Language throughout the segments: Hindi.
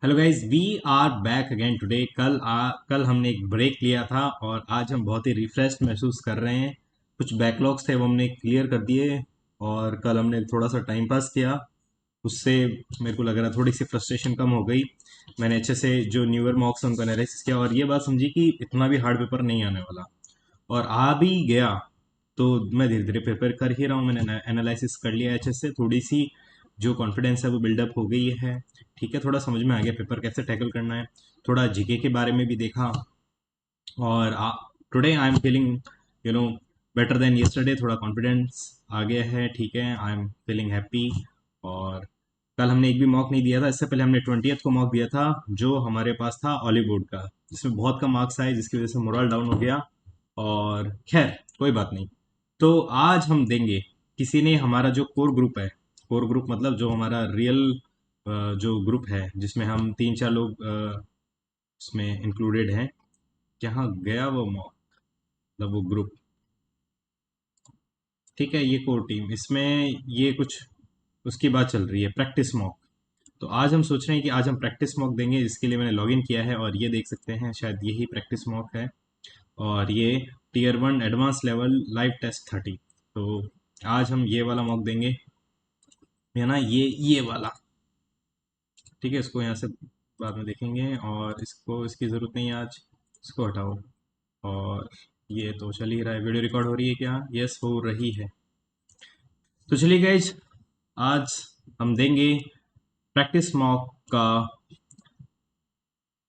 Hello guys, we are back again today. कल हमने एक ब्रेक लिया था और आज हम बहुत ही रिफ्रेश्ड महसूस कर रहे हैं। कुछ बैकलॉग्स थे वो हमने क्लियर कर दिए और कल हमने थोड़ा सा टाइम पास किया। उससे मेरे को लग रहा थोड़ी सी फ्रस्ट्रेशन कम हो गई। मैंने अच्छे से जो न्यूअर मॉक्स उनका एनालिसिस किया और ये बात समझी कि इतना भी हार्ड पेपर नहीं आने वाला, और आ भी गया तो मैं धीरे धीरे प्रिपेयर कर ही रहा हूँ। मैंने एनालिसिस कर लिया है अच्छे से, थोड़ी सी जो कॉन्फिडेंस है वो बिल्डअप हो गई है। ठीक है, थोड़ा समझ में आ गया पेपर कैसे टैकल करना है। थोड़ा जीके के बारे में भी देखा और today I am feeling better than yesterday. थोड़ा कॉन्फिडेंस आ गया है। ठीक है, आई एम फीलिंग हैप्पी। और कल हमने एक भी मॉक नहीं दिया था, इससे पहले हमने 20th को मॉक दिया था जो हमारे पास था हॉलीवुड का, जिसमें बहुत कम मार्क्स आए जिसकी वजह से मोरल डाउन हो गया। और खैर कोई बात नहीं। तो आज हम देंगे, किसी ने हमारा जो कोर ग्रुप है, कोर ग्रुप मतलब जो हमारा रियल जो ग्रुप है जिसमें हम तीन चार लोग उसमें इंक्लूडेड हैं। कहाँ गया वो मॉक, मतलब वो ग्रुप। ठीक है, ये कोर टीम, इसमें ये कुछ उसकी बात चल रही है, प्रैक्टिस मॉक। तो आज हम सोच रहे हैं कि आज हम प्रैक्टिस मॉक देंगे, जिसके लिए मैंने लॉगिन किया है और ये देख सकते हैं, शायद यही प्रैक्टिस मॉक है। और ये tier 1 advance level live test 30। तो आज हम ये वाला मॉक देंगे, है ना, ये वाला। ठीक है, इसको यहाँ से बाद में देखेंगे और इसको, इसकी ज़रूरत नहीं है आज, इसको हटाओ। और ये तो चल ही रहा है, वीडियो रिकॉर्ड हो रही है क्या? यस, हो रही है। तो चलिए गाइज, आज हम देंगे प्रैक्टिस मॉक का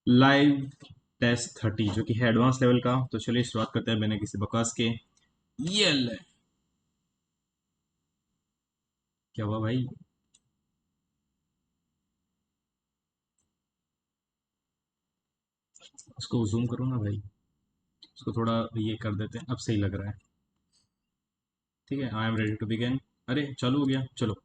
लाइव टेस्ट 30, जो कि है एडवांस लेवल का। तो चलिए शुरुआत करते हैं बिना किसी बकवास के। ये ले, क्या हुआ भाई? उसको जूम करो ना भाई, उसको थोड़ा ये कर देते हैं, अब सही लग रहा है। ठीक है, I am ready to begin. अरे चालू हो गया, चलो।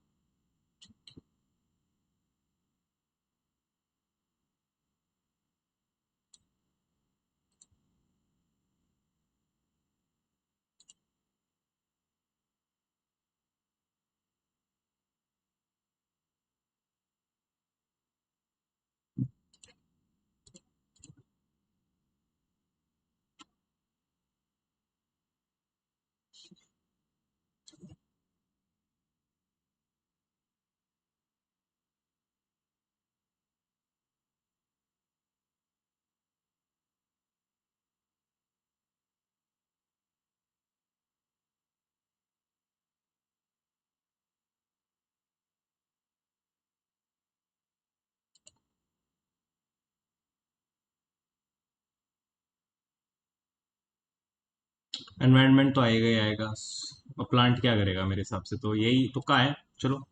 एनवायरनमेंट तो आएगा ही आएगा। और प्लांट क्या करेगा? मेरे हिसाब से तो यही तुक्का है। चलो,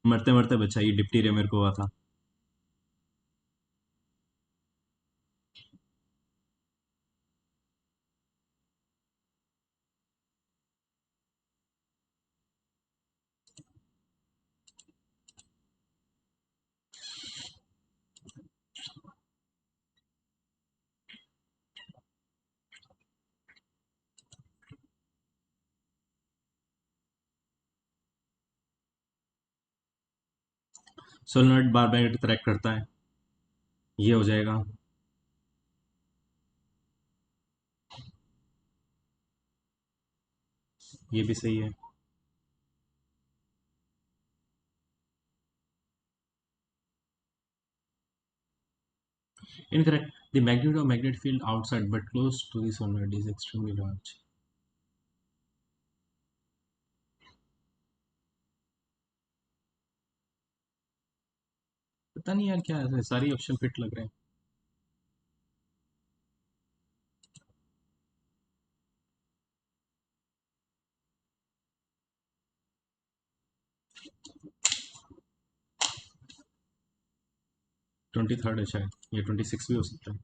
मरते मरते बचा, ये डिप्टीरिया मेरे को हुआ था। सोलनॉइड बार मैग्नेट ट्रैक करता है, ये हो जाएगा। ये भी सही है। Incorrect, the magnet of magnet field outside but close to the solenoid is extremely large. पता नहीं यार, क्या है, सारी ऑप्शन फिट लग रहे हैं। 23rd है शायद, या 26 भी हो सकता है।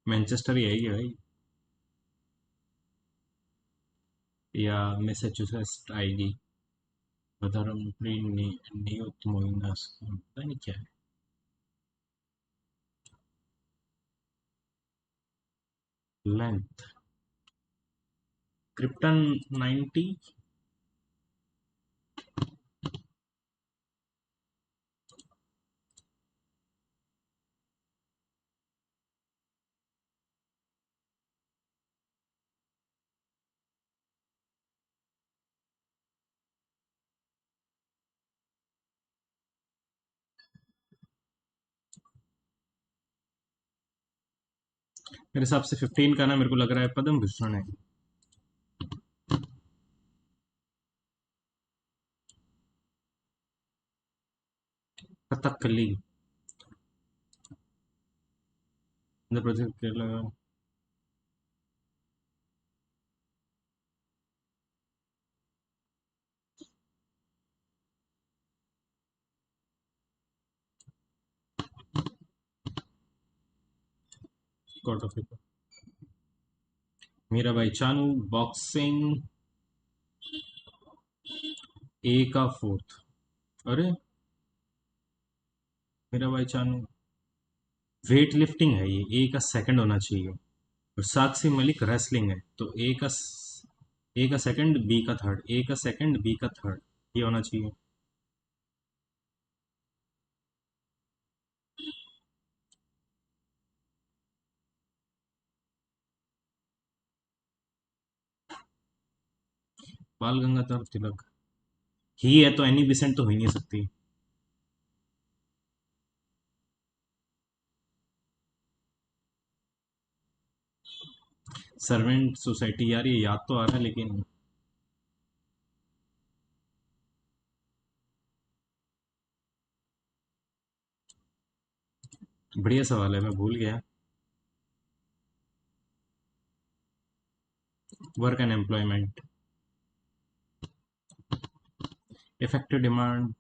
मैनचेस्टर ही आएगी भाई, या मैसाचुसेट्स आएगी। बदारमप्री नियुक्त मोइनास पता नहीं क्या है। Length krypton 90। मेरे हिसाब से 15 का ना, मेरे को लग रहा है पद्म भूषण है। Kathakali. Andhra Pradesh, Kerala. South Africa. Mirabai Chanu. Boxing ए का फोर्थ। अरे, मीरा भाई चानू। वेट लिफ्टिंग है, ये ए का सेकंड होना चाहिए। और साक्षी मलिक रेसलिंग है, तो ए का सेकंड, बी का थर्ड, ए का सेकंड, बी का थर्ड, ये होना चाहिए। बाल गंगाधर तिलक ही है, तो एनी बिसेंट तो हो ही नहीं सकती। सर्वेंट सोसाइटी, यार ये याद तो आ रहा है लेकिन। बढ़िया सवाल है, मैं भूल गया। Work and employment. Effective demand.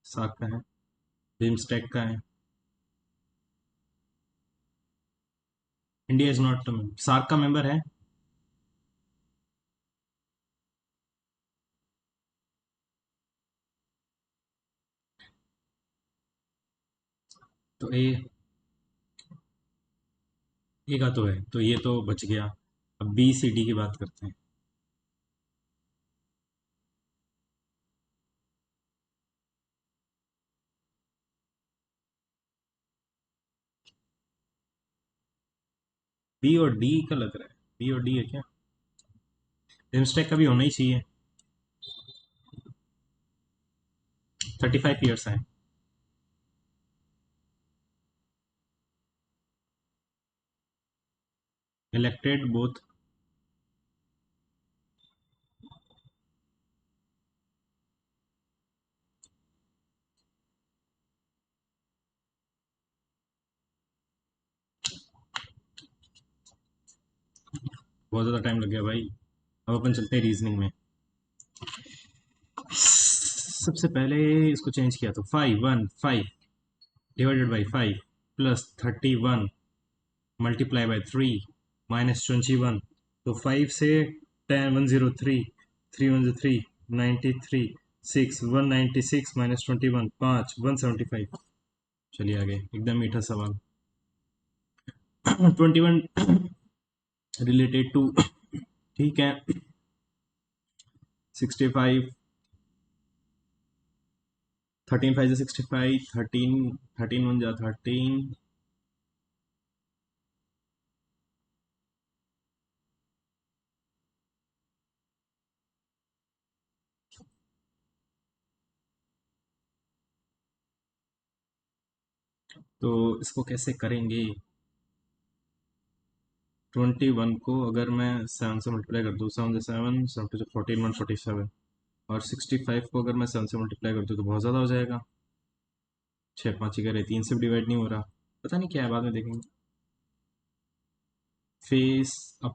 साग का है। बिम्स्टेक का है। इंडिया इज नॉट सार्क का मेंबर है। तो ए का तो है, तो ये तो बच गया। अब बी सी डी की बात करते हैं। बी और डी का लग रहा है, बी और डी है क्या? बिम्स्टेक का भी होना ही चाहिए। 35 ईयर्स है। Elected both. बहुत ज़्यादा टाइम लग गया भाई। अब अपन चलते हैं रीजनिंग में। सबसे पहले इसको चेंज किया तो 515 divided by 5 plus 31 multiply by 3 minus 21। तो 5 से 10 103, 3 1 3, 93, 6 196 माइनस 21 5 175। चलिए आगे, एकदम मीठा सवाल। 21 रिलेटेड टू, ठीक है, 65। 13 5 65, 13 13 1 13। तो इसको कैसे करेंगे? 21 को अगर मैं 7 से मल्टीप्लाई कर दूँ, 7 7 7 14 147, और 65 को अगर मैं 7 से मल्टीप्लाई कर दूँ तो बहुत ज़्यादा हो जाएगा। 6 5 ही करे, 3 से भी डिवाइड नहीं हो रहा, पता नहीं क्या है, बाद में देखेंगे। Face up,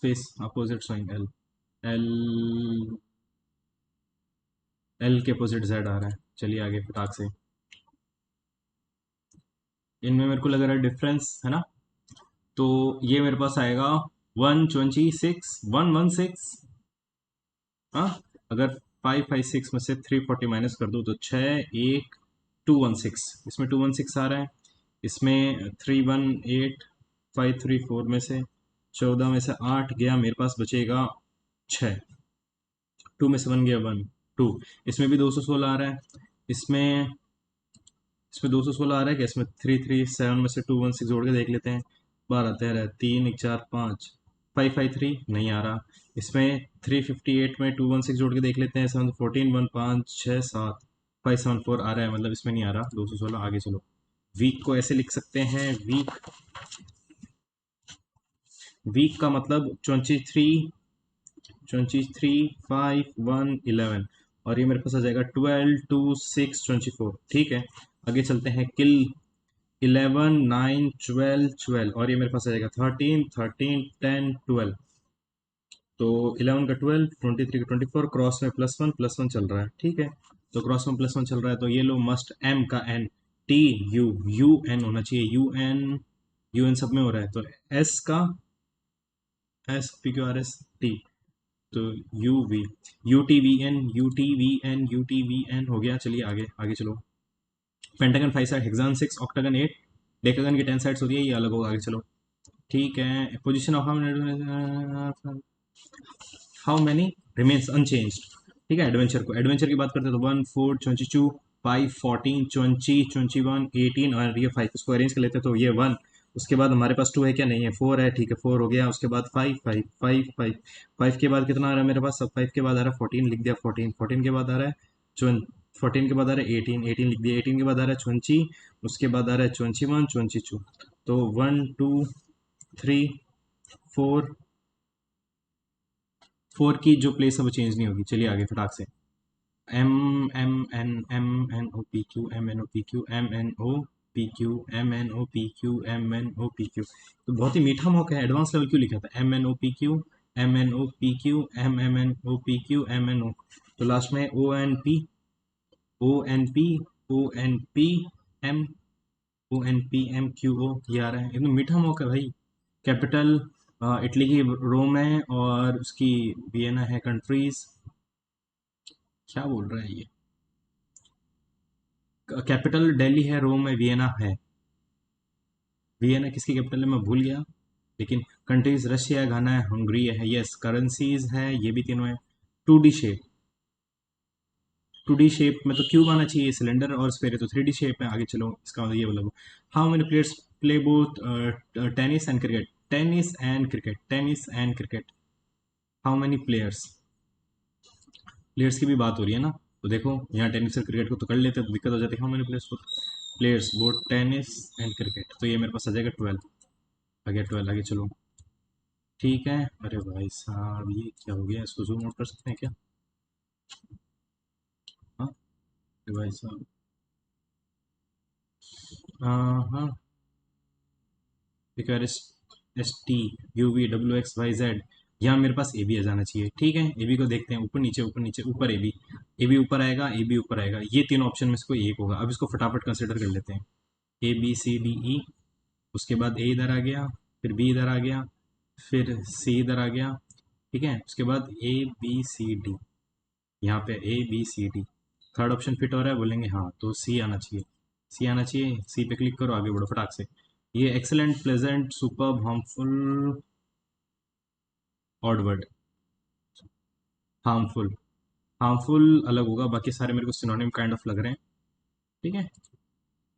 face opposite sign L, L L के अपोजिट जेड आ रहा है। चलिए आगे फटाक से, इनमें मेरे को लग रहा है डिफरेंस है ना। तो ये मेरे पास आएगा 126 116। हाँ, अगर 556 में से 340 माइनस कर दूँ तो 6 1 216, इसमें 216 आ रहा है। इसमें 318 534 में से 14 में से 8 गया, मेरे पास बचेगा 6। 2 में से 1 गया 1 2। इसमें भी 216 आ रहा है। इसमें इसमें 216 आ रहा है क्या? इसमें 337 में से 216 जोड़ के देख लेते हैं। 12 13 3 1 4 5, 553 नहीं आ रहा। इसमें 358 में 216 जोड़ के देख लेते हैं। 7 14 1 5 6 7, 574 आ रहा है, मतलब इसमें नहीं आ रहा 216। आगे चलो, वीक को ऐसे लिख सकते हैं। वीक, वीक का मतलब 23 5 1 11, और ये मेरे पास आ जाएगा 12 2 6 24। ठीक है, आगे चलते हैं। किल 11 9 12 12, और ये मेरे पास आ जाएगा 13 13 10 12। तो 11 का 12, 23 का 24, क्रॉस में +1 चल रहा है। ठीक है, तो क्रॉस में +1 चल रहा है, तो ये लो मस्ट एम का N, T U, U N होना चाहिए। यू एन सब में हो रहा है, तो एस का S P Q R S T, तो U V, U T V N, U T V N, U T V N हो गया। चलिए आगे आगे चलो। Pentagon 5 side, hexagon 6, octagon 8, decagon की 10 साइड्स होती है, ये अलग होगा। आगे चलो। ठीक है, position of how many remains unchanged. ठीक है, एडवेंचर को, एडवेंचर की बात करते हैं तो 1 4 22 5 14 20 21 18, और ये 5, इसको अरेंज कर लेते हैं। तो ये 1, उसके बाद हमारे पास 2 है क्या? नहीं है, 4 है। ठीक है, 4 हो गया। उसके बाद 5 5 5 5 5 के बाद कितना आ रहा है मेरे पास? सब 5 के बाद आ रहा है 14, लिख दिया 14। 14 के बाद आ रहा है 14 के बाद आ रहा है 18, 18 लिख दिया। 18 के बाद आ रहा है 20, उसके बाद आ रहा है 21 22। तो 1 2 3 4, 4 की जो प्लेस है वो चेंज नहीं होगी। चलिए आगे फटाक से। M M N O P Q तो बहुत ही मीठा मौका है। एडवांस लेवल क्यों लिखा था? M N O P Q तो लास्ट में O N P Q O, ये आ रहा है। एकदम मीठा मौका है भाई। कैपिटल इटली की रोम है, और उसकी वियना है। कंट्रीज, क्या बोल रहा है ये? कैपिटल दिल्ली है, रोम है, वियना है। वियना किसकी कैपिटल है मैं भूल गया, लेकिन कंट्रीज रशिया है, घाना है, हंगरी है। यस, करेंसीज है, ये भी तीनों है। 2D शेप, 2D शेप में तो क्यूब आना चाहिए, सिलेंडर और स्फेयर, तो 3D शेप में। आगे चलो, इसका मतलब ये बोलो, how many players play both tennis and cricket, tennis and cricket, tennis and cricket, how many players? Players की भी बात हो रही है ना, तो देखो यहाँ टेनिस और क्रिकेट को तो कर लेते हैं, तो दिक्कत हो जाती है। How many players players both tennis and cricket, तो ये मेरे पास आ जाएगा 12। आगे 12, आगे चलो। ठीक है, अरे भाई साहब ये क्या हो गया? इसको जूम आउट कर सकते हैं क्या? हाँ, अरे भाई साहब, हाँ हाँ, S S T U V W X Y Z, यहाँ मेरे पास ए बी आ जाना चाहिए। ठीक है, ए बी को देखते हैं, ऊपर नीचे ऊपर नीचे ऊपर ए बी, ए बी ऊपर आएगा, ए बी ऊपर आएगा, ये तीन ऑप्शन में से कोई एक होगा। अब इसको फटाफट कंसिडर कर लेते हैं। ए बी सी डी ई, उसके बाद ए इधर आ गया, फिर बी इधर आ गया, फिर सी इधर आ गया। ठीक है, उसके बाद ए बी सी डी, यहाँ पे A B C D, third option fit हो रहा है? बोलेंगे हाँ, तो सी आना चाहिए। सी आना चाहिए, सी पे क्लिक करो, आगे बढ़ो फटाक से। ये excellent, pleasant, superb, harmful, odd word, harmful, harmful अलग होगा, बाकी सारे मेरे को सिनोनिम काइंड ऑफ लग रहे हैं। ठीक है,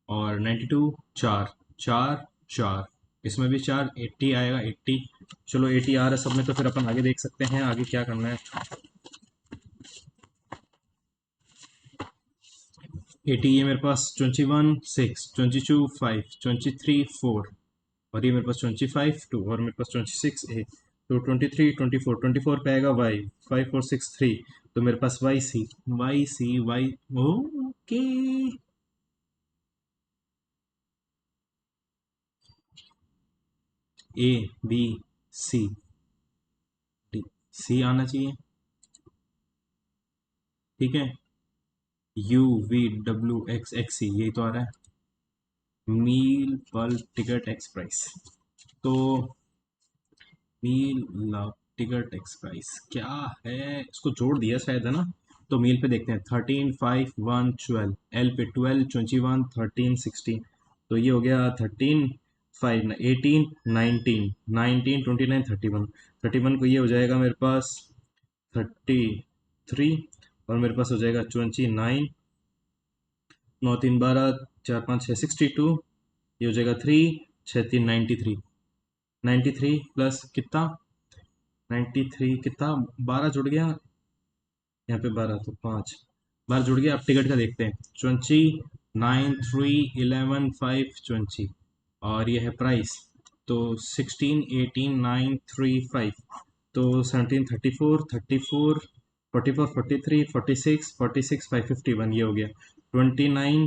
और 92 4 4 4, इसमें भी 4, 80 आएगा 80। चलो 80 आ रहा है सब में, तो फिर अपन आगे देख सकते हैं आगे क्या करना है। 80 ये मेरे पास 21 6, 22 5, 23 4, और ये मेरे पास 25 2, और मेरे पास 26 8, तो 23 24 पे आएगा वाई, 5463, तो मेरे पास Y okay. A B C D, C आना चाहिए, ठीक है। U V W X X C, यही तो आ रहा है। मील पर टिकट एक्स प्राइस, तो मील लव टिकट एक्स प्राइस क्या है, इसको जोड़ दिया शायद, है ना। तो मील पे देखते हैं, 13 5 1 12, एल पे 12 21 13 16, तो ये हो गया 13 5 18 19 19 29 31, 31 को ये हो जाएगा मेरे पास 33, और मेरे पास हो जाएगा 29, 9 3 12, 4 5 6 62, ये हो जाएगा 3 6 3 93, 93 प्लस कितना, 93 कितना, 12 जुड़ गया, यहाँ पे 12 तो 5 12 जुड़ गया। अब टिकट का देखते हैं, 29 3 11 5 20, और ये है प्राइस, तो 16 18 9 3 5, तो 17 34 34 44 43 46 46 5 51, ये हो गया 29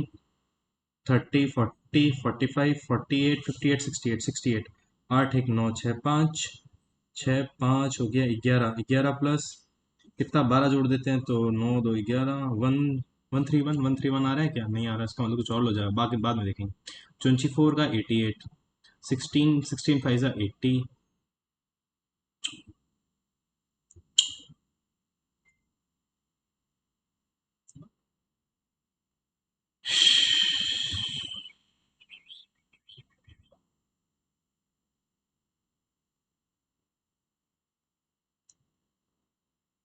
30 40 45 48 58 68 68, 8 1 9 6 5, 6 5 हो गया 11, 11 प्लस कितना, 12 जोड़ देते हैं तो 9 2 11 1 131 आ रहा है क्या, नहीं आ रहा, इसका मतलब कुछ और हो जाएगा, बाकी बाद में देखेंगे। 24 का 88, 16 16 5 का 80,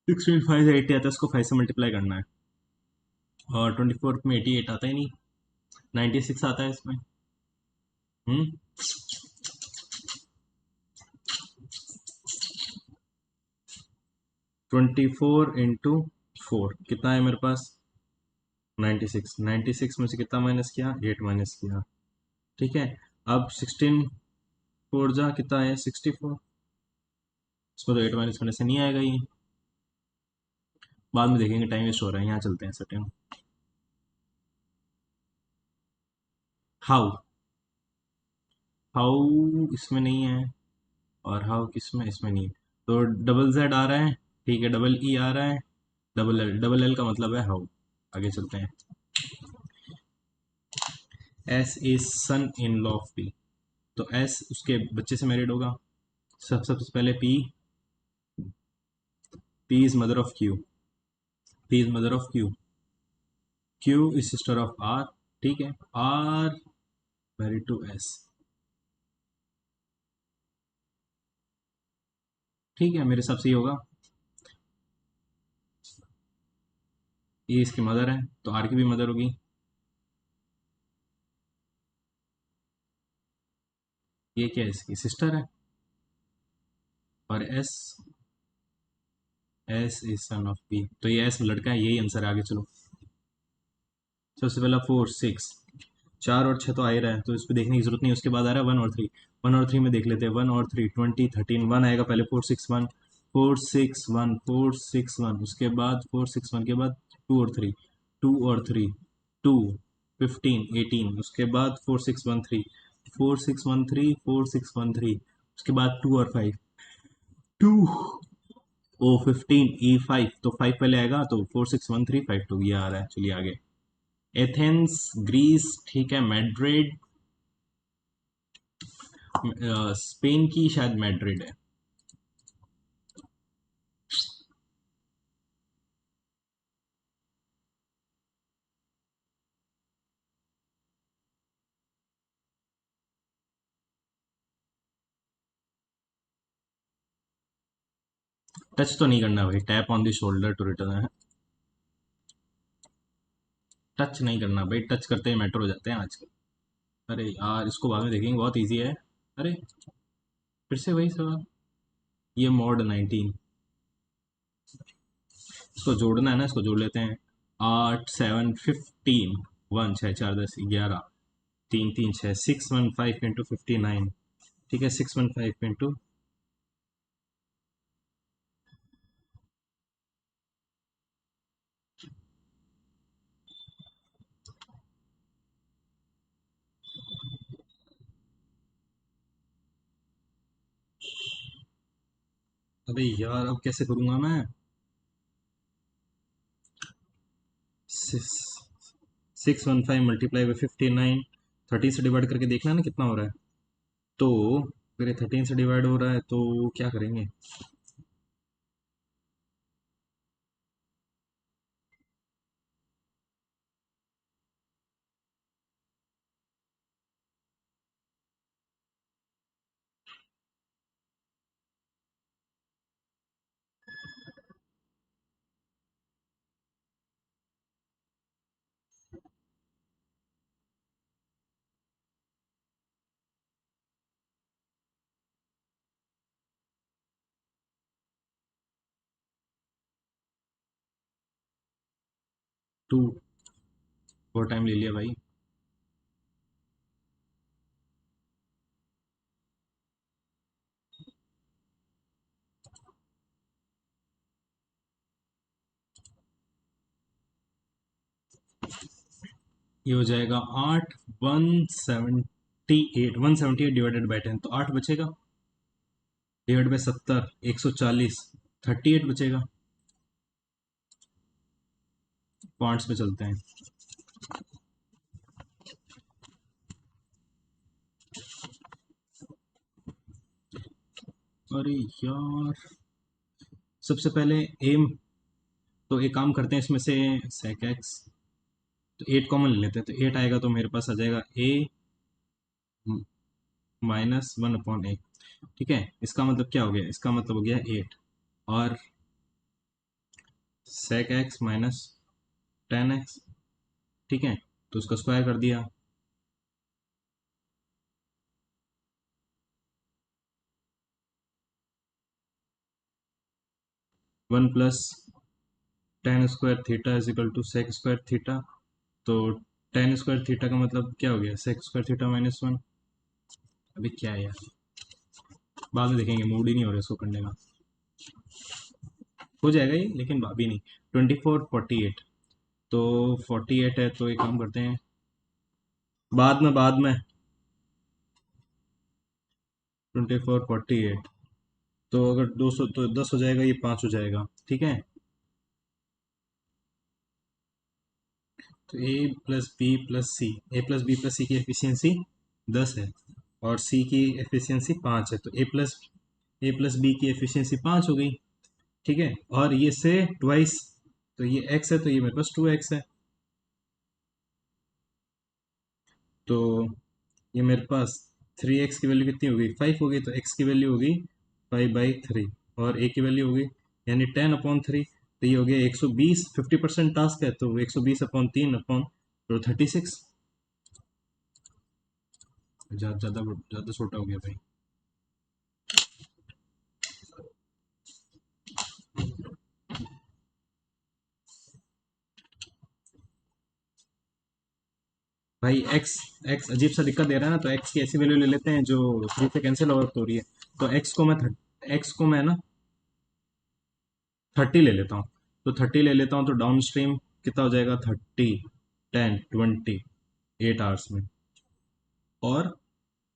16 5 से 80 आता है, इसको 5 से मल्टीप्लाई करना है, और 24 में 88 आता ही नहीं, 96 आता है इसमें। हम्म 24 इंटू 4 कितना है मेरे पास, 96, 96 में से कितना माइनस किया, 8 माइनस किया, ठीक है। अब 16 फोर जा कितना है, 64, इसमें तो 8 माइनस करने से नहीं आएगा ये, बाद में देखेंगे, टाइम वेस्ट हो रहा है, यहाँ चलते हैं सेटिंग। हाउ, हाउ इसमें नहीं है, और हाउ किसमें, इसमें नहीं है, तो डबल जेड आ रहा है, ठीक है, डबल ई आ रहा है, डबल एल का मतलब है हाउ। आगे चलते हैं। S is son in law of P, तो एस उसके बच्चे से मैरिड होगा। सबसे पहले P, P is mother of Q, P is mother of Q, Q is sister of R, ठीक है, आर मैरिड टू एस, ठीक है, मेरे हिसाब से ये होगा, ये इसकी मदर है, तो आर की भी मदर होगी, ये क्या है, इसकी सिस्टर है, और S, S is son of P, तो ये एस लड़का है, यही आंसर है, आगे चलो। सबसे पहला 4 6, 4 और 6 तो आ ही रहा है, तो इस पर देखने की जरूरत नहीं, उसके बाद आ रहा है 1 और 3, 1 और 3 में देख लेते हैं, 1 और 3 20 13, 1 आएगा पहले, 4 6 1, 4 6 1 उसके बाद 4 6 1 के बाद 2 और 3, 2 और 3 2 15 18, उसके बाद 4 6 1 3, 4 6 1 3 4 6 1 3, उसके बाद 2 और 5, 2 ओ 15 E5, तो 5 पहले आएगा, तो 4 6 1 3 5 2, ये आ रहा है, चलिए आगे। एथेंस ग्रीस, ठीक है, मैड्रिड, स्पेन की शायद मैड्रिड है। टच तो नहीं करना भाई, tap on the shoulder to return है, टच नहीं करना भाई, टच करते ही मैटर हो जाते हैं आजकल। अरे यार, इसको बाद में देखेंगे, बहुत इजी है। अरे फिर से वही सवाल, ये मॉड 19, इसको जोड़ना है ना, इसको जोड़ लेते हैं, 8 7 15, वन, छः चार दस, 11, तीन तीन छः, 615 × 59। ठीक है, 615 इंटू, अबे यार अब कैसे करूँगा मैं? 615 × 59, 13 से डिवाइड करके देखना है ना कितना हो रहा है। तो अगर ये 13 से डिवाइड हो रहा है तो क्या करेंगे? 2, बहुत टाइम ले लिया भाई। ये हो जाएगा 8, 178, 178 डिवाइडेड बाई 10, तो 8 बचेगा। डिवाइड बाई 70, 140, 38 बचेगा। पॉइंट्स पे चलते हैं। अरे यार, सबसे पहले एम, तो एक काम करते हैं इसमें से, sec x, तो 8 कॉमन ले लेते हैं, तो 8 आएगा तो मेरे पास आ जाएगा a -1/8। ठीक है, इसका मतलब क्या हो गया? इसका मतलब हो गया 8, और sec x -10x। ठीक है, तो उसका स्क्वायर कर दिया। 1 + tan² थीटा = sec² थीटा। तो tan² थीटा का मतलब क्या हो गया? sec² theta -1। अभी क्या है यार, बाद में देखेंगे, मूड ही नहीं हो रहा इसको करने का। हो जाएगा ये, लेकिन अभी नहीं। 24, 48, तो 48 है, तो एक काम करते हैं, बाद में 24, 48, तो अगर 200 तो 10 हो जाएगा, ये 5 हो जाएगा। ठीक है, तो ए प्लस बी प्लस सी की एफिशिएंसी 10 है, और सी की एफिशिएंसी 5 है, तो ए प्लस बी की एफिशिएंसी 5 हो गई। ठीक है, और ये से ट्वाइस, तो ये एक्स है, तो ये मेरे पास 2x है। तो ये मेरे पास 3x की वैल्यू कितनी होगी? 5 होगी, तो x की वैल्यू होगी 5/3, और a की वैल्यू होगी यानी 10/3। तो ये हो गया 120, 50% टास्क है, तो 120/3/36। ज़्यादा ज़्यादा ज़्यादा छोटा हो गया भाई। भाई एक्स अजीब सा दिक्कत दे रहा है ना, तो एक्स की ऐसी वैल्यू ले लेते हैं जो 3 से कैंसिल आउट हो रही है। तो एक्स को मैं ना 30 ले लेता हूँ। तो 30 ले लेता हूँ, तो डाउन स्ट्रीम कितना हो जाएगा? 30, 10, 20, 8 आवर्स में, और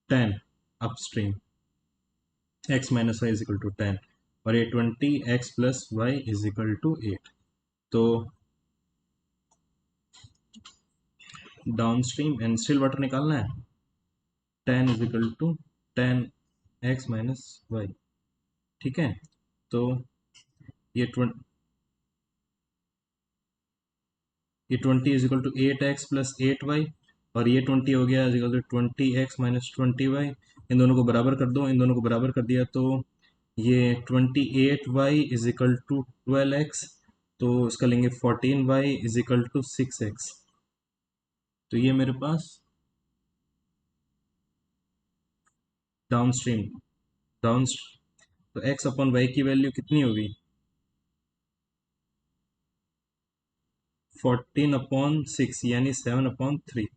10 अपस्ट्रीम, x - y = 10, और ये 20x + y = 8। तो down stream and still water निकालना है। 10 = 10x - y। ठीक है, तो ये 20 = 8x + 8y, और ये 20 हो गया = 20x - 20y। इन दोनों को बराबर कर दो, इन दोनों को बराबर कर दिया, तो ये 28y = 12x, तो इसका लेंगे 14y = 6x। तो ये मेरे पास डाउन स्ट्रीम, डाउन तो x/y की वैल्यू कितनी होगी? 14/6 यानी 7/3।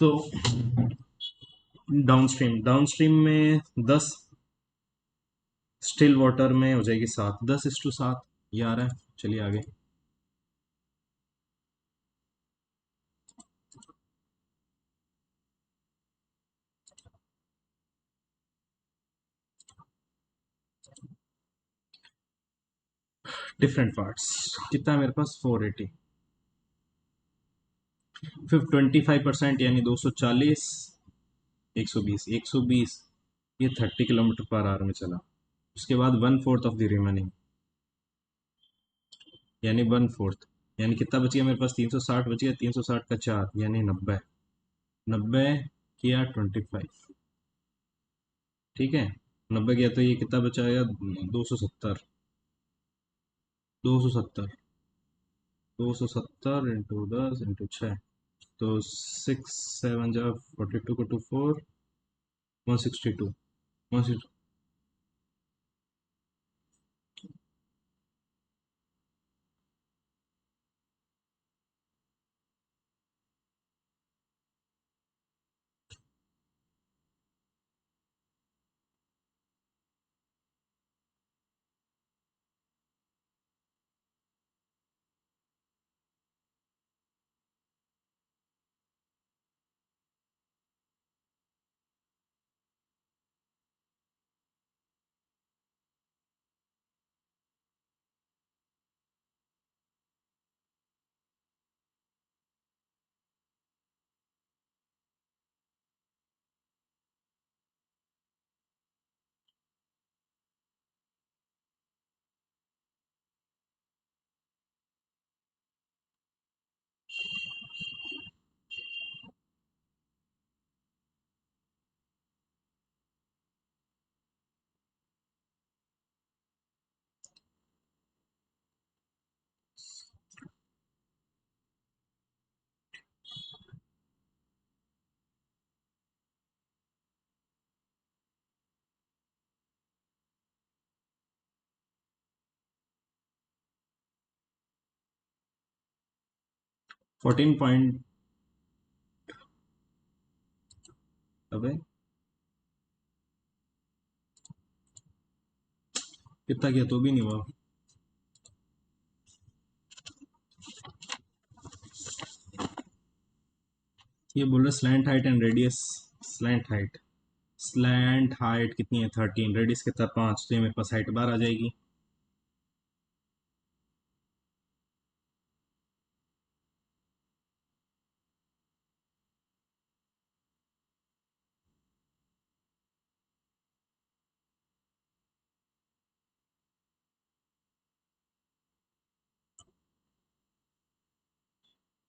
तो डाउनस्ट्रीम में 10, स्टिल वाटर में हो जाएगी 7, 10:7 ये आ रहा है। चलिए आगे। डिफरेंट पार्ट्स कितना है मेरे पास, 480। फिर 25% यानी 240, 120, 120, ये 30 km/h में चला। उसके बाद 1/4 ऑफ द रिमेनिंग यानी 1/4, यानी कितना बच गया मेरे पास, 360 बच गया। 360 का 4 यानी 90। 90 किया 25, ठीक है। 90 किया तो ये कितना बचाएगा, 270। 270, 270 इंटू 10 इंटू 6, तो 6 7 जा 42 को 2 4, 162, 160। 14 पॉइंट, अबे कितना किया तो भी नहीं हुआ। ये बोल रहे slant height and radius. Slant height कितनी है, 13, रेडियस कितना 5, तो ये मेरे पास हाइट बार आ जाएगी।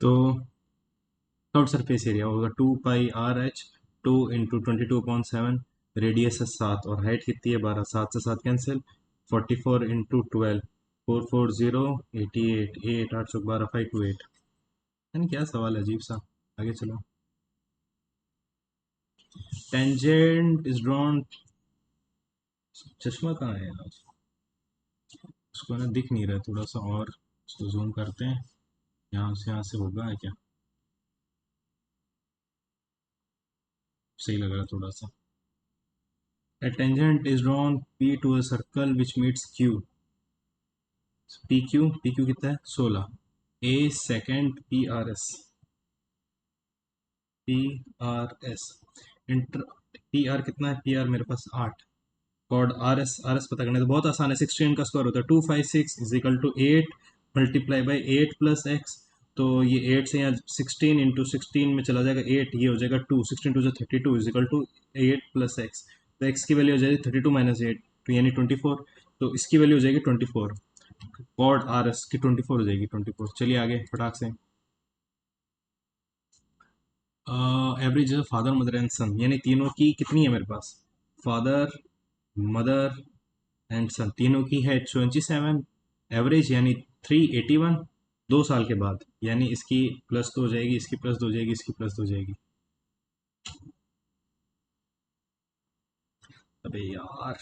तो थर्ड सरफेस एरिया होगा 2πRH, 2 × 22/7, रेडियस है 7 और हाइट कितनी है 12, 7 से 7 कैंसिल, 44 × 12, 440, 88, 8 8 चौक 12, 528। यानी क्या सवाल है अजीब सा। आगे चलो। टेंजेंट इज ड्रॉन, चश्मा कहाँ है आज, उसको ना दिख नहीं रहा है, थोड़ा सा और उसको जूम करते हैं। यहाँ से होगा है क्या, सही लग रहा है थोड़ा सा। A tangent is drawn P to a circle which meets Q. PQ कितना है 16, A second, P R S inter, P R कितना है, पी आर मेरे पास 8। कॉड आर एस पता करना है तो बहुत आसान है। 16 का स्क्वायर होता है 256 is equal to 8 multiply by 8 + x। तो ये 8 से यहाँ 16 इंटू 16 में चला जाएगा 8, ये हो जाएगा 2, 16 × 2 = 32 इज इक्वल टू 8 + x। तो x की वैल्यू हो जाएगी 32 - 8, तो यानी 24। तो इसकी वैल्यू हो जाएगी 24, कॉड आर एस की 24 हो जाएगी 24। चलिए आगे फटाक से। एवरेज फादर मदर एंड सन, यानी तीनों की कितनी है मेरे पास, फादर मदर एंड सन तीनों की है 27। एवरेज यानी 381, 2 साल के बाद, यानी इसकी प्लस तो हो जाएगी, इसकी प्लस तो हो जाएगी, इसकी प्लस तो हो जाएगी। अबे यार,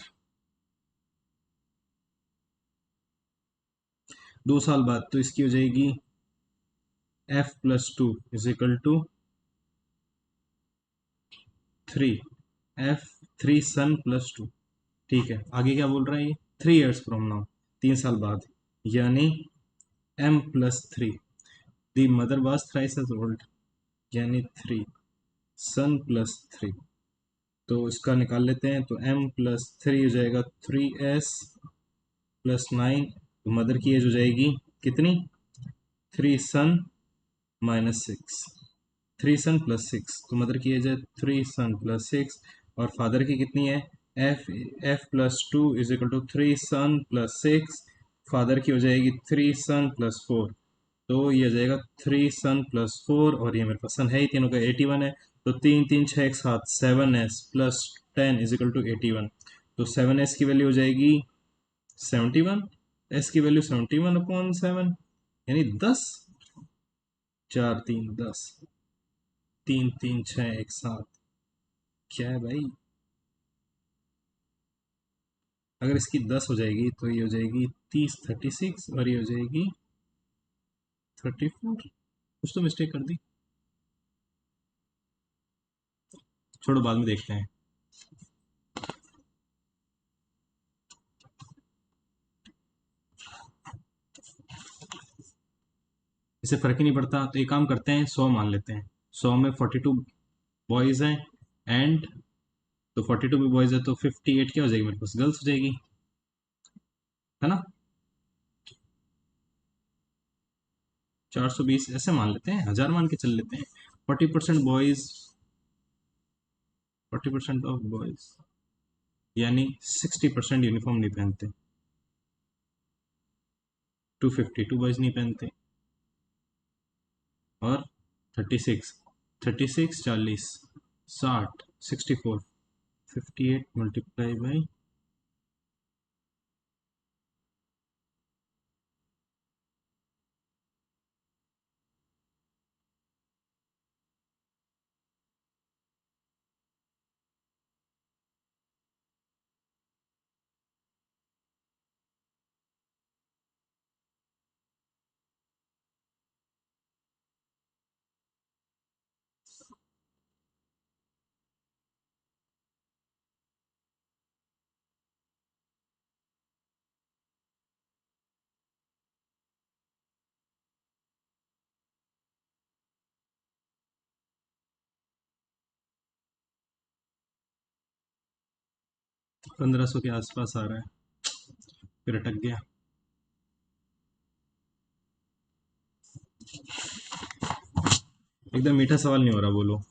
2 साल बाद तो इसकी हो जाएगी F plus two is equal to 3, F 3 son plus two. ठीक है, आगे क्या बोल रहा है ये? 3 years फ्रॉम नाउ, 3 साल बाद, यानी m plus three, the mother was thrice as old, यानी 3 सन प्लस थ्री। तो इसका निकाल लेते हैं, तो m प्लस थ्री हो जाएगा 3s प्लस 9, तो मदर की एज हो जाएगी कितनी? 3 सन माइनस सिक्स, 3 सन प्लस 6, तो मदर की एज है 3 सन प्लस 6, और फादर की कितनी है? F plus two is equal to 3 son plus 6, father की हो जाएगी 3 सन प्लस 4, तो ये हो जाएगा 3 सन प्लस 4, और ये मेरे पास सन है ही, तीनों का 81 है, तो 3 3 6 1 7, 7s plus 10 is equal to 81, तो 7s की वैल्यू हो जाएगी 71, एस की वैल्यू 71/7, यानी 10, 4 3 10, 3 3 6 1 7, क्या है भाई? अगर इसकी 10 हो जाएगी तो ये हो जाएगी 30 36, और ये हो जाएगी 34। कुछ तो मिस्टेक कर दी, छोड़ो बाद में देखते हैं। इससे फर्क ही नहीं पड़ता, तो एक काम करते हैं, 100 मान लेते हैं। 100 में 42 बॉयज़ हैं, एंड तो 42 भी बॉयज़ है, तो 58 क्या हो जाएगी मेरे पास? गर्ल्स हो जाएगी, है ना? 420 ऐसे मान लेते हैं, 1000 मान के चल लेते हैं। 40% बॉयज़, 40% ऑफ बॉयज़, यानी 60% यूनिफॉर्म नहीं पहनते, 252 बॉयज़ नहीं पहनते, और 36, 36 40, 60, 64, 58 मल्टीप्लाई बाई, तो 1500 के आसपास आ रहा है, फिर अटक गया। एकदम मीठा सवाल नहीं हो रहा, बोलो।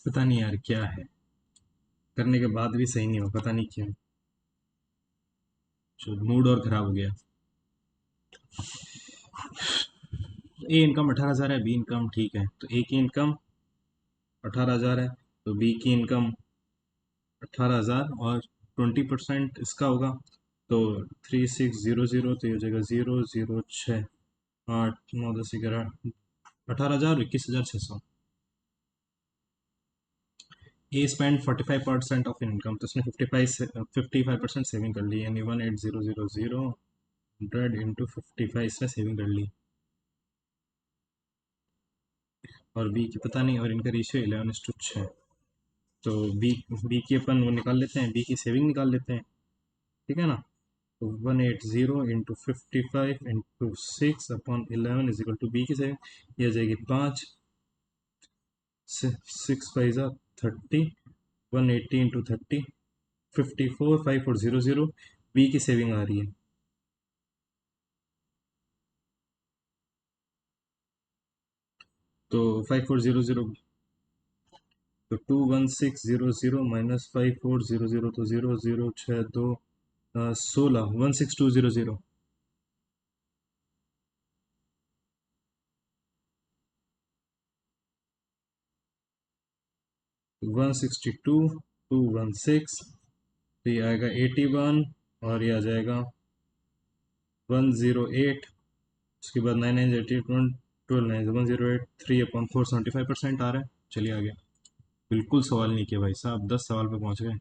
पता नहीं यार क्या है, करने के बाद भी सही नहीं हो, पता नहीं क्यों। चलो, मूड और खराब हो गया। ए इनकम 18,000 है, बी इनकम ठीक है, तो ए की इनकम 18,000 है, तो बी की इनकम 18,000 और 20% इसका होगा, तो 3600, तो ये हो जाएगा 0, 0, 6, 8, 9, 10, 11, 18,000, 21,600। ए स्पेंड 45% ऑफ इनकम, तो उसने 55% सेविंग कर ली, यानी 18,000 100 इंटू 55 इसने सेविंग कर ली। और बी की पता नहीं, और इनका रेशियो 11:6, तो बी बी की अपन वो निकाल लेते हैं, बी की सेविंग निकाल लेते हैं, ठीक है ना। तो 180 into 55 into 6 upon 11 is equal to B की सेविंग, ये आ जाएगी 5, 6 5 30, 180 इंटू 30, 54, 5400, बी की सेविंग आ रही है। तो 5400, तो 21600 माइनस 5400, तो 0, 0, 6, 2, 16, 16200, 162, 216, तो ये आएगा 81, और ये आ जाएगा 108, उसके बाद 9, 9, 88, 12, 108, 3/475% आ रहा है। चलिए आगे। बिल्कुल सवाल नहीं किया भाई साहब, 10 सवाल पे पहुंच गए।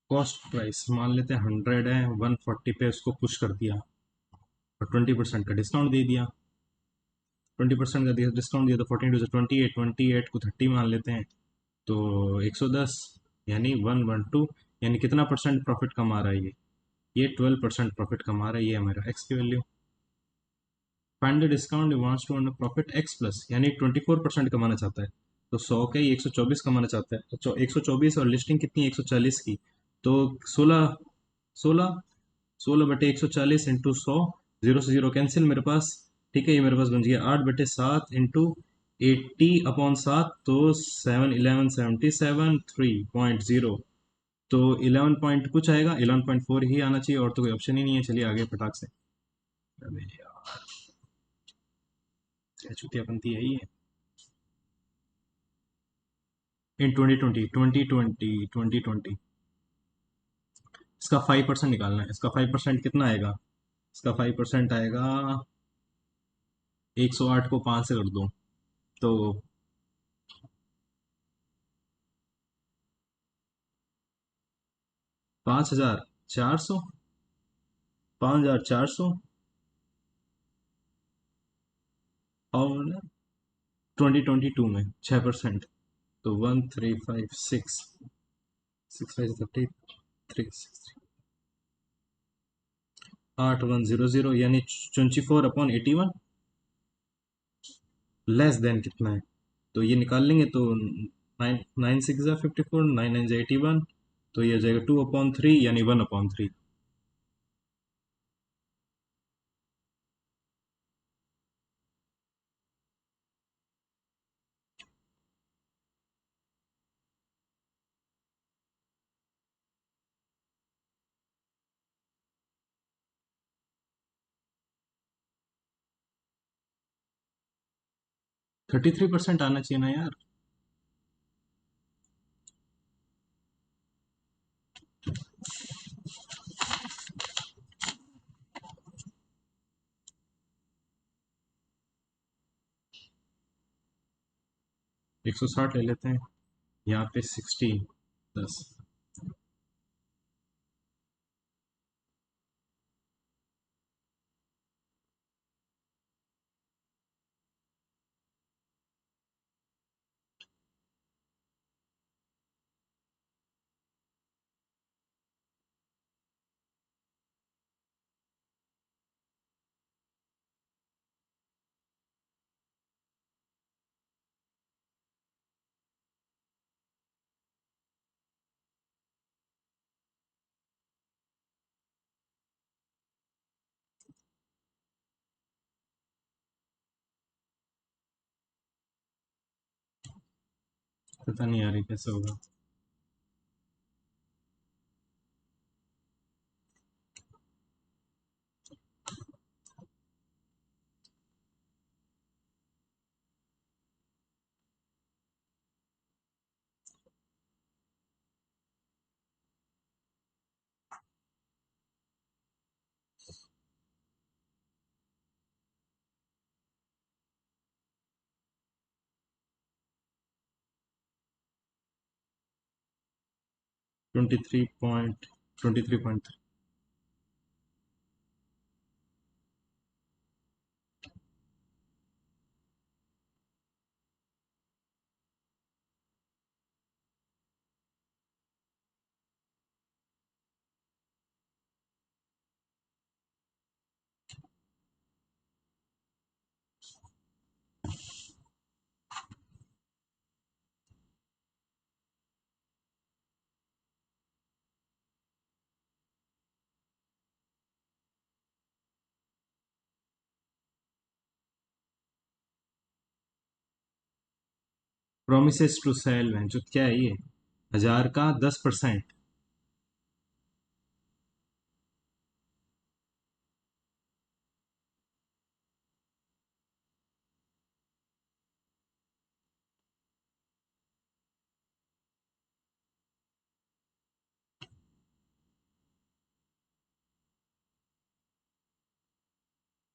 कॉस्ट प्राइस मान लेते हैं 100 है, 140 पे उसको पुश कर दिया और 20% का डिस्काउंट दे दिया। 20% का डिस्काउंट दिया तो 14 टू 28, 28 को 30 मान लेते हैं, तो 110, यानी 112, यानी कितना परसेंट प्रॉफिट कमा रहा है ये 12% प्रॉफिट कमा रहा है, ये है मेरा एक्स की value. Find the discount wants to earn profit x plus, यानी 24% कमाना चाहता है, तो 100 के ही 124 कमाना चाहता है, तो 124, और लिस्टिंग कितनी है 140 की, तो 16, 16, 16/140 इंटू 100, 0 से 0 कैंसिल मेरे पास, ठीक है, ये मेरे पास बन गया 8/7 इंटू 80/7, तो 7, 11, 77, 3.0, तो 11 पॉइंट कुछ आएगा, 11.4 ही आना चाहिए, और तो कोई ऑप्शन ही नहीं है। चलिए आगे फटाक से। अबे यार, क्या चुतिया बनती है ये। इन 2020 इसका 5% निकालना है, इसका 5% कितना आएगा, इसका 5% आएगा, 108 को 5 से कर दो, तो 5,400, 5,400, और 2022 में 6%, तो 1356, 6, 5, 30, 3, 6, 8100, यानी 24/81, लेस देन कितना है, तो ये निकाल लेंगे, तो 9, 9 6 54, 9 9 81, तो ये आ जाएगा 2/3, यानी 1/3। 33% आना चाहिए ना यार। 160 ले लेते हैं, यहाँ पे 16, 10। पता नहीं यार ये कैसे होगा। 23.23. प्रोमिसेस टू सेल है जो क्या है ये? 1000 का 10%।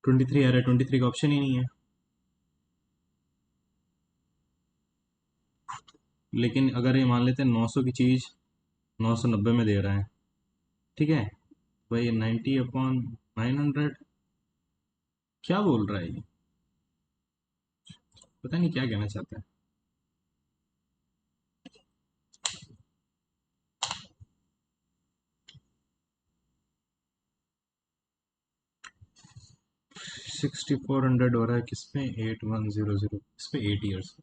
23 आ रहा है, 23 का ऑप्शन ही नहीं है। लेकिन अगर ये मान लेते हैं 900 की चीज़ 990 में दे रहा है, ठीक है भाई, 90/900। क्या बोल रहा है ये? पता नहीं क्या कहना चाहता है। 6400 हो रहा है किस पे? 8100 इस पे 8 ईयर्स।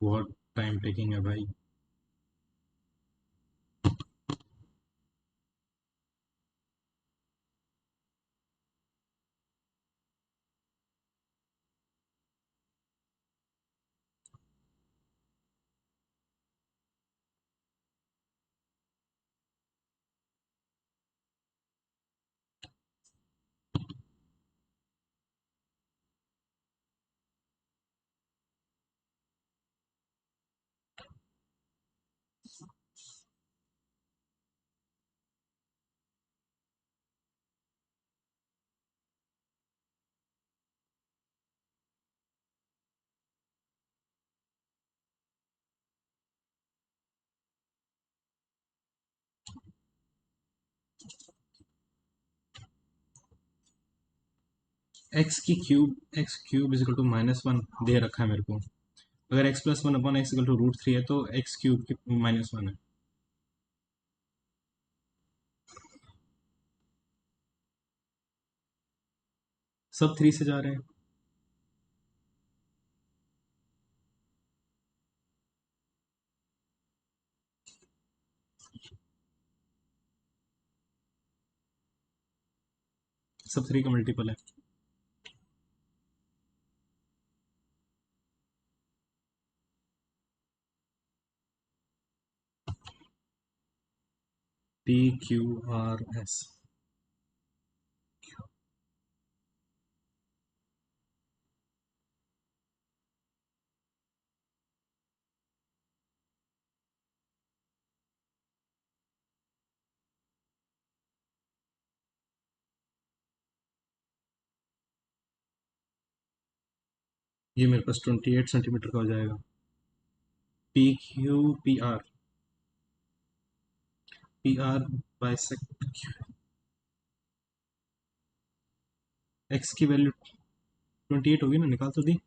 बहुत टाइम टेकिंग है भाई। X cube is equal to -1 दे रखा है मेरे को। अगर x+1/x इक्वल टू √3 है तो x³ की -1 है। सब 3 से जा रहे हैं। सब 3 का मल्टीपल है। PQRS। ये मेरे पास 28 सेंटीमीटर का हो जाएगा। पी आर बाइसेक्ट एक्स की वैल्यू 28 होगी ना, निकाल तो दी।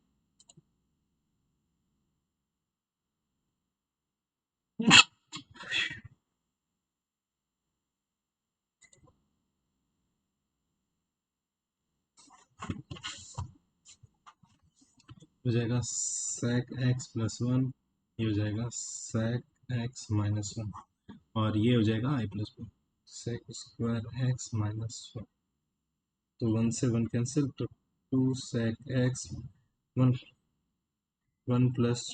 हो जाएगा sec x प्लस वन, ये हो जाएगा sec x माइनस वन, और ये हो जाएगा I plus one, sec square x minus one. तो वन से वन कैंसिल, तो two sec x, one, one plus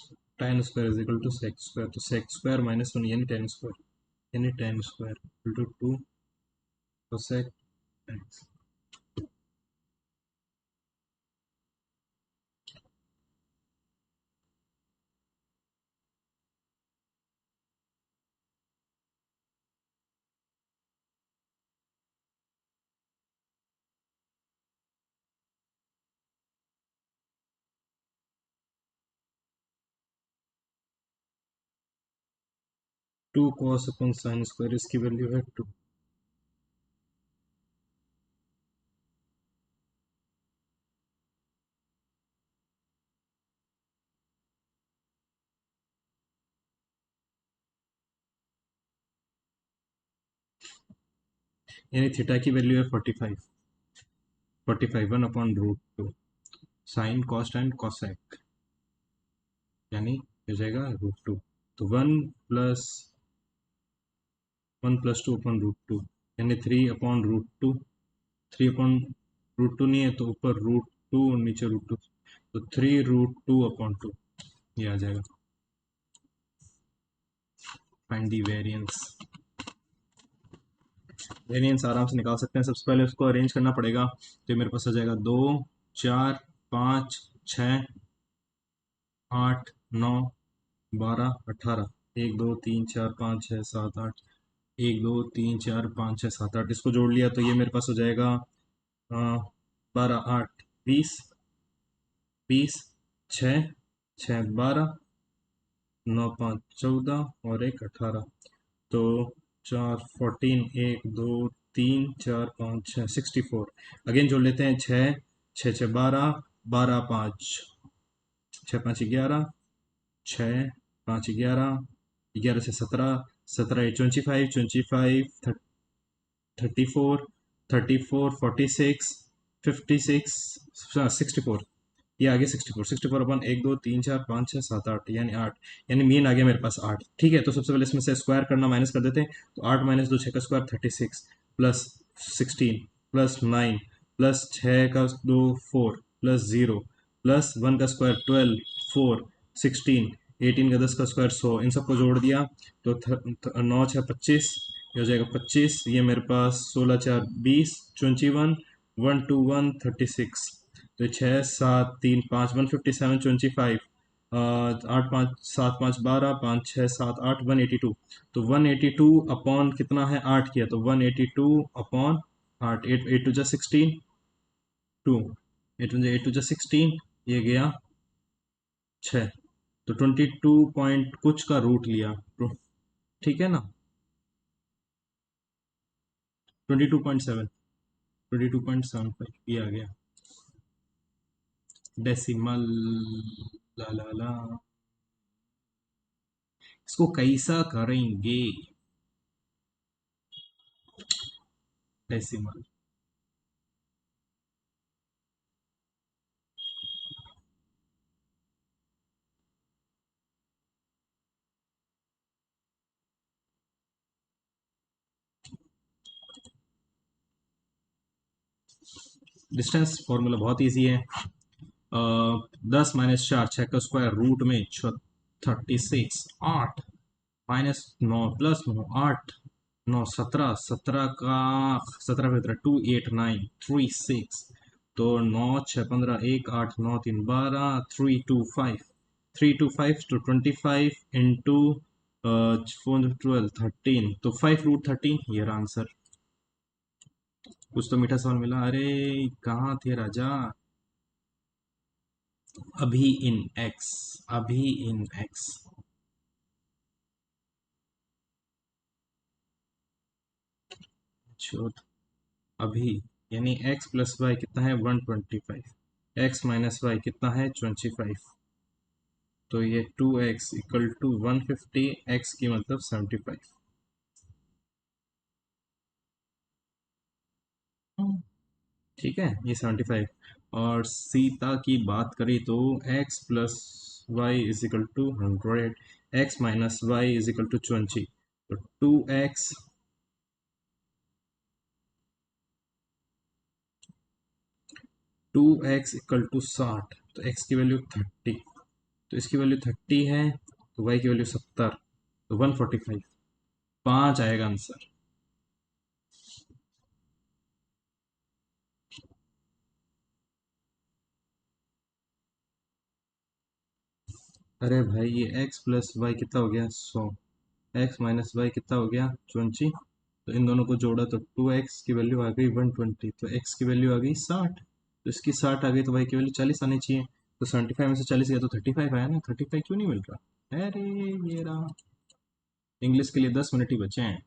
tan square is equal to sec square, तो sec स्क्वायर माइनस वन यानी tan स्क्वायर, यानी tan square equal to two cosec x। 2 cos upon sine square, इसकी वैल्यू है 2, यानी थीटा की वैल्यू है 45, 45 one upon root two sine cos and cosec, यानी हो जाएगा रूट टू। तो one plus two upon root two, यानी three upon root two, three upon root two नहीं है तो ऊपर रूट टू और नीचे रूट टू, तो three root two upon two, ये आ जाएगा। फाइंड दी वेरिएंस, वेरिएंस आराम से निकाल सकते हैं। सबसे पहले उसको अरेंज करना पड़ेगा, तो मेरे पास आ जाएगा दो, चार, पाँच, छः, आठ, नौ, बारह, अठारह, एक दो तीन चार पाँच छः सात आठ, एक दो तीन चार पाँच छः सात आठ, इसको जोड़ लिया तो ये मेरे पास हो जाएगा बारह आठ बीस, बीस, छः, छः बारह, नौ पाँच चौदह और एक अठारह, तो चार फोर्टीन, एक दो तीन चार पाँच छः 64। अगेन जोड़ लेते हैं, छः, छः छः बारह, बारह पाँच, छः पाँच ग्यारह, छः पाँच ग्यारह, ग्यारह से सत्रह, सत्रह eight 25, 25 thirty four, thirty four 46, 56, 64, ये आगे 64, 64 अपन एक दो तीन चार पाँच छः सात आठ, यानी आठ, यानी मीन आ गया मेरे पास आठ। ठीक है, तो सबसे पहले इसमें से स्क्वायर करना, माइनस कर देते हैं, तो आठ माइनस दो छः का स्क्वायर 36, प्लस 16, प्लस 9, प्लस छः का दो 4, प्लस ज़ीरो, प्लस वन का स्क्वायर 12, 4, 16, 18 का 10 का स्क्वायर 100, इन सबको जोड़ दिया तो नौ छः 25, ये हो जाएगा 25, ये मेरे पास 16 चार 20, 21, 121 36, तो छः सात तीन पाँच 157, 25, आठ पाँच सात पाँच 12, पाँच छः सात आठ 182, तो 182 अपॉन कितना है, आठ किया, तो 182 अपॉन आठ, एट एट टू जा 16, टू, एट टू जा 16, ये गया छः, तो 22 पॉइंट कुछ का रूट लिया, ठीक है ना, 22.7, 22.75 ये आ गया डेसिमल। ला ला ला, इसको कैसा करेंगे, डेसिमल। डिस्टेंस फॉर्मूला बहुत इजी है, 10 - 4 छः का स्क्वायर रूट में 36, आठ माइनस नौ प्लस नौ आठ, नौ 17, 17 का 17 टू एट नाइन 36, तो नौ छः 15, एक आठ नौ तीन 12, 325, 325 तो 25 इंटू 4 12 13, तो 5√13, ये रहा आंसर। कुछ तो मीठा सवाल मिला, अरे कहाँ थे राजा। अभी इन एक्स, अभी इन एक्स, छोड़, अभी, यानी एक्स प्लस वाई कितना है 125, एक्स माइनस वाई कितना है 25, तो ये 2x इक्वल टू 150, एक्स की मतलब 75। ठीक है, ये 75, और सीता की बात करें तो x plus y is equal to 100, x minus y is equal to 20, तो 2x इक्वल टू 60, तो x की वैल्यू 30, तो इसकी वैल्यू 30 है, तो y की वैल्यू 70, तो 145, 5 आएगा आंसर। अरे भाई ये x प्लस वाई कितना हो गया 100, x माइनस वाई कितना हो गया 20, तो इन दोनों को जोड़ा तो 2x की वैल्यू आ गई 120, तो x की वैल्यू आ गई 60, तो इसकी 60 आ गई, तो y की वैल्यू 40 आनी चाहिए, तो 75 में से 40 गया तो 35 आया ना, 35 क्यों नहीं मिल रहा, अरे ये रहा। इंग्लिश के लिए 10 मिनट ही बचे हैं।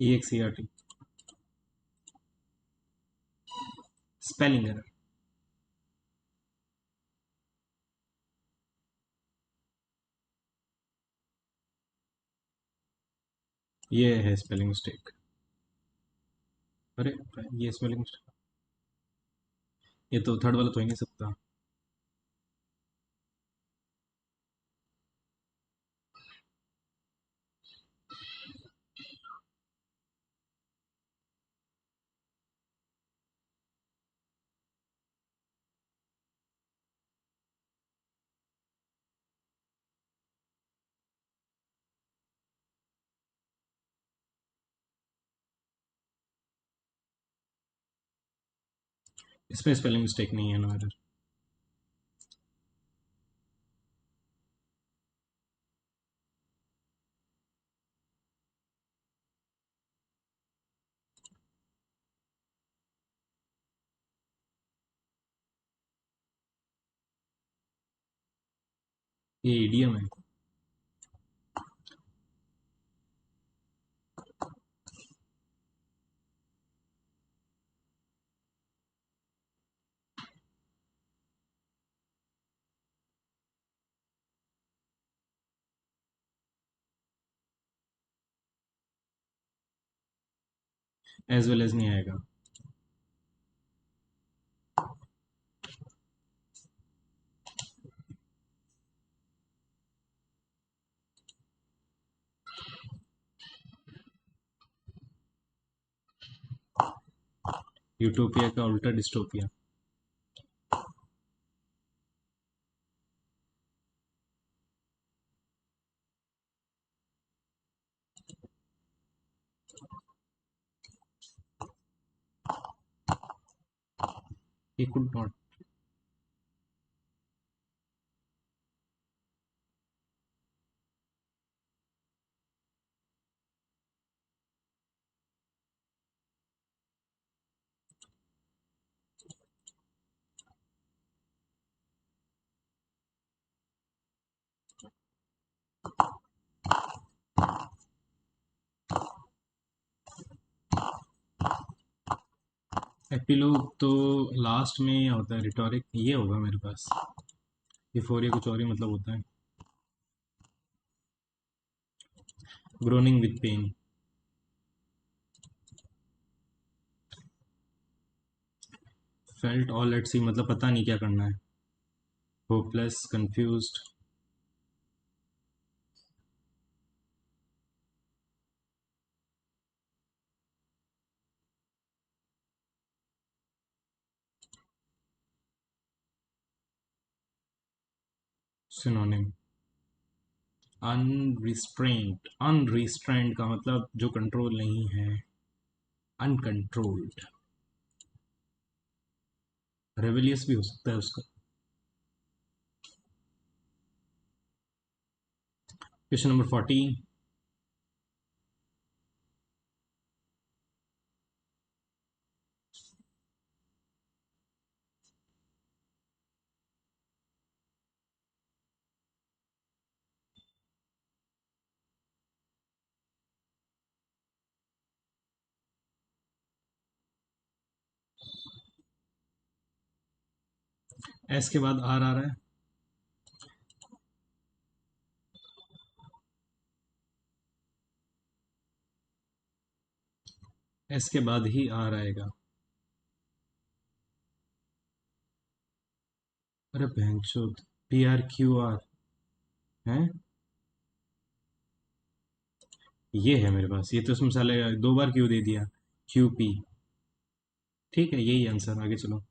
E X C R T, spelling error. ये है स्पेलिंग मिस्टेक। अरे ये स्पेलिंग मिस्टेक, ये तो थर्ड वाला तो हो ही नहीं सकता। इसमें स्पेलिंग मिस्टेक नहीं है, नो एरर। ये ईडीएम है। एज वेल एज नहीं आएगा। यूटोपिया का उल्टा dystopia. He could not. Epilogue तो लास्ट में होता है, रिटोरिक ये होगा मेरे पास। बिफोर ये कुछ और ही मतलब होता है। Groaning with pain. Felt all at sea मतलब पता नहीं क्या करना है। Hopeless, confused. Synonym. Unrestrained. Unrestrained का मतलब जो कंट्रोल नहीं है। अनकंट्रोल्ड। रेबेलियस भी हो सकता है उसका। Question number 40। एस के बाद आर आ रहा है। एस के बाद ही आर आएगा। अरे बहनचोद। पी आर क्यू आर है। ये है मेरे पास, ये तो इसमें साले दो बार क्यू दे दिया। Q P. ठीक है, यही आंसर, आगे चलो।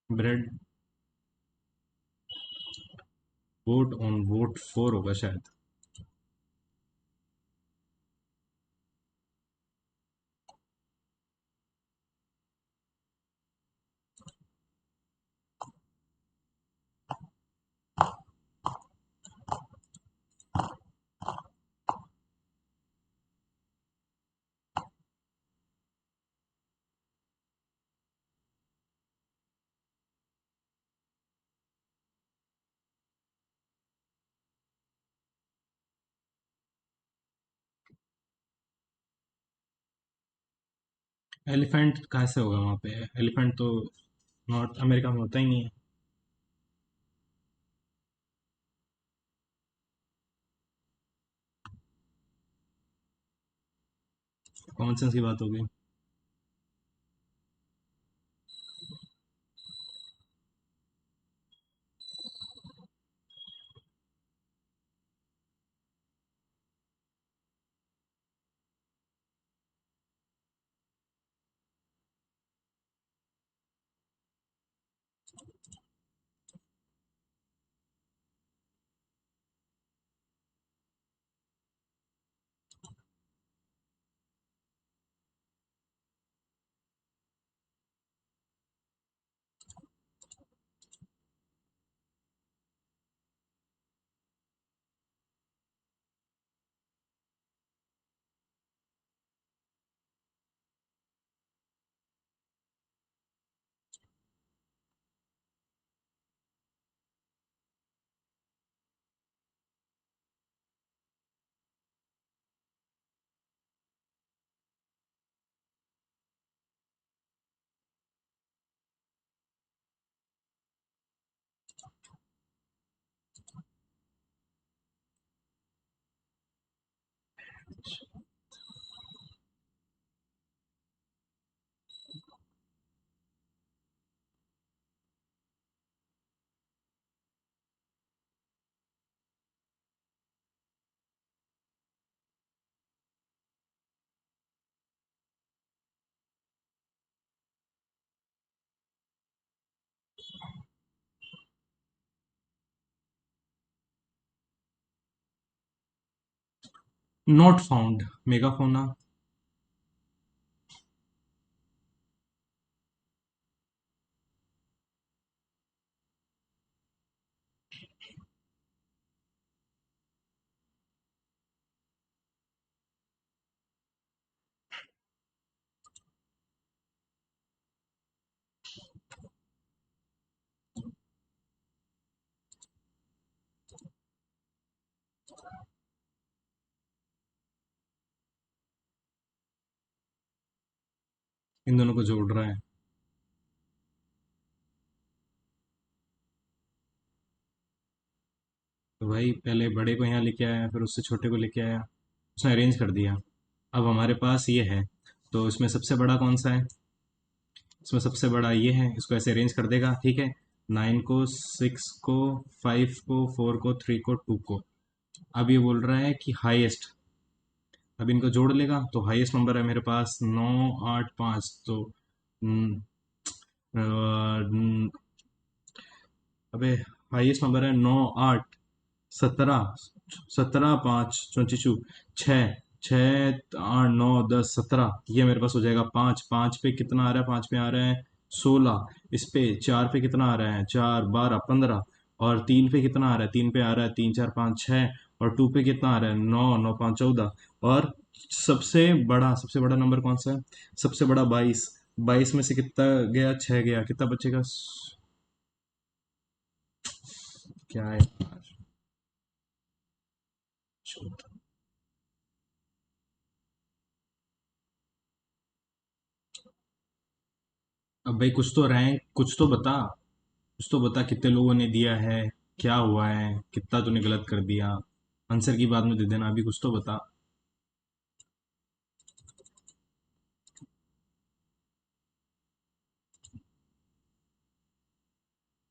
Bread. Vote on vote four होगा शायद। एलिफेंट कहाँ से होगा वहाँ पे? एलिफेंट तो नॉर्थ अमेरिका में होता ही नहीं है। कॉमन सेंस की बात होगी। Not found, मेगाफोना। इन दोनों को जोड़ रहा है। तो भाई पहले बड़े को यहाँ लेके आया, फिर उससे छोटे को लेके आया, उसने अरेंज कर दिया। अब हमारे पास ये है, तो इसमें सबसे बड़ा कौन सा है? इसमें सबसे बड़ा ये है, इसको ऐसे अरेंज कर देगा, ठीक है। 9 को, 6 को, 5 को, 4 को, 3 को, 2 को। अब ये बोल रहा है कि हाईएस्ट। अब इनको जोड़ लेगा तो हाईएस्ट नंबर है मेरे पास 9, 8, 5। तो न, अ, न, अबे हाईएस्ट नंबर है 9, 8, 17। 17, 5, 22, 6। 6, 8, 9, 10, 17, ये मेरे पास हो जाएगा। पाँच, पाँच पे कितना आ रहा है? पाँच पे आ रहा है 16। इस पे चार पे कितना आ रहा है? 4, 12, 15। और तीन पे कितना आ रहा है? तीन पे आ रहा है 3, 4, 5, 6। और टू पे कितना आ रहा है? 9, 9, 5, 14। और सबसे बड़ा नंबर कौन सा है? सबसे बड़ा 22। 22 में से कितना गया? 6 गया, कितना बचेगा? क्या है यार? अब भाई कुछ तो रैंक, कुछ तो बता। कुछ तो बता, कितने लोगों ने दिया है, क्या हुआ है, कितना तूने गलत कर दिया। आंसर की बाद में दे देना, अभी कुछ तो बता।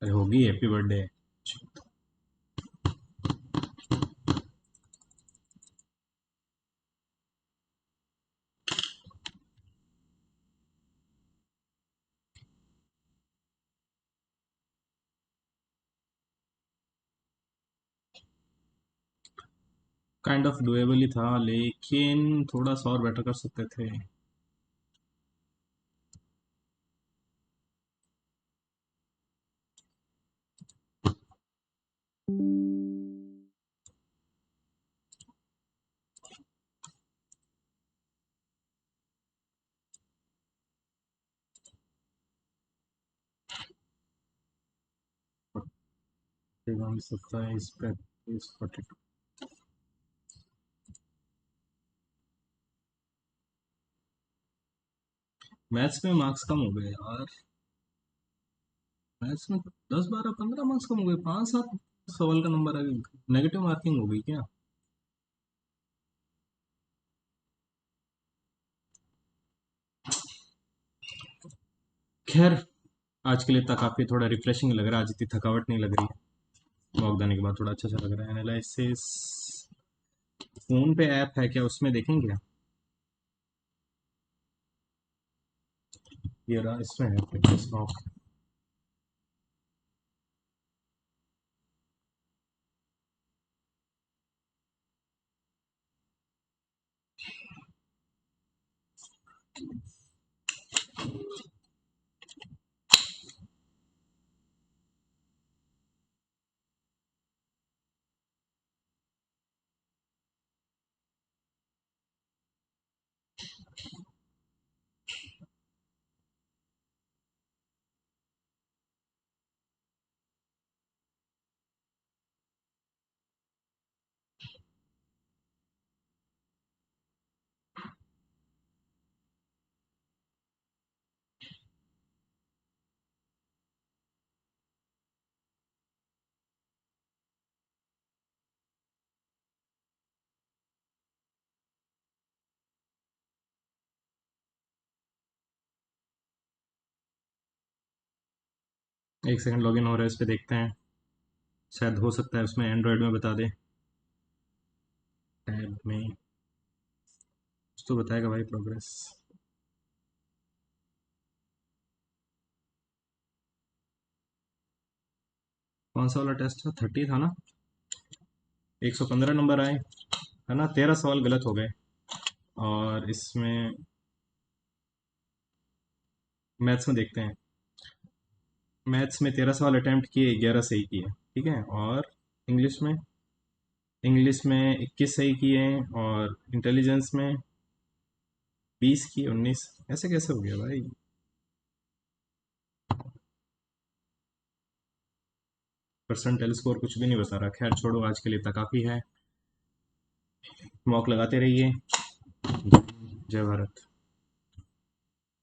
अरे होगी, happy birthday. Kind of doable ही था, लेकिन थोड़ा सा और बेटर कर सकते थे।41, 27, 35, 42। मैथ्स में मार्क्स कम हो गए यार। मैथ्स में 10, 12, 15 मार्क्स कम हो गए, 5, 7 सवाल का नंबर आ गया। नेगेटिव मार्किंग हो गई क्या? खैर, आज के लिए इतना काफी, थोड़ा रिफ्रेशिंग लग रहा है, आज इतनी थकावट नहीं लग रही है। वॉक जाने के बाद थोड़ा अच्छा सा लग रहा है। एनालिसिस फोन पे ऐप है क्या, उसमें देखेंगे? ये रहा, इसमें है फिटनेस लॉक। एक सेकंड, लॉगिन हो रहा है, इस पे देखते हैं। शायद हो सकता है उसमें एंड्रॉयड में बता दे। टैब में कुछ तो बताएगा भाई, प्रोग्रेस। कौन सा वाला टेस्ट था? 30 था ना? 115 नंबर आए, है ना? 13 सवाल गलत हो गए। और इसमें मैथ्स में देखते हैं। मैथ्स में 13 सवाल अटेम्प्ट किए, 11 सही किए, ठीक है। और इंग्लिश में, इंग्लिश में 21 सही किए हैं, और इंटेलिजेंस में 20 की 19। ऐसे कैसे हो गया भाई? परसेंटाइल स्कोर कुछ भी नहीं बता रहा। खैर छोड़ो, आज के लिए इतना काफ़ी है। मॉक लगाते रहिए। जय भारत।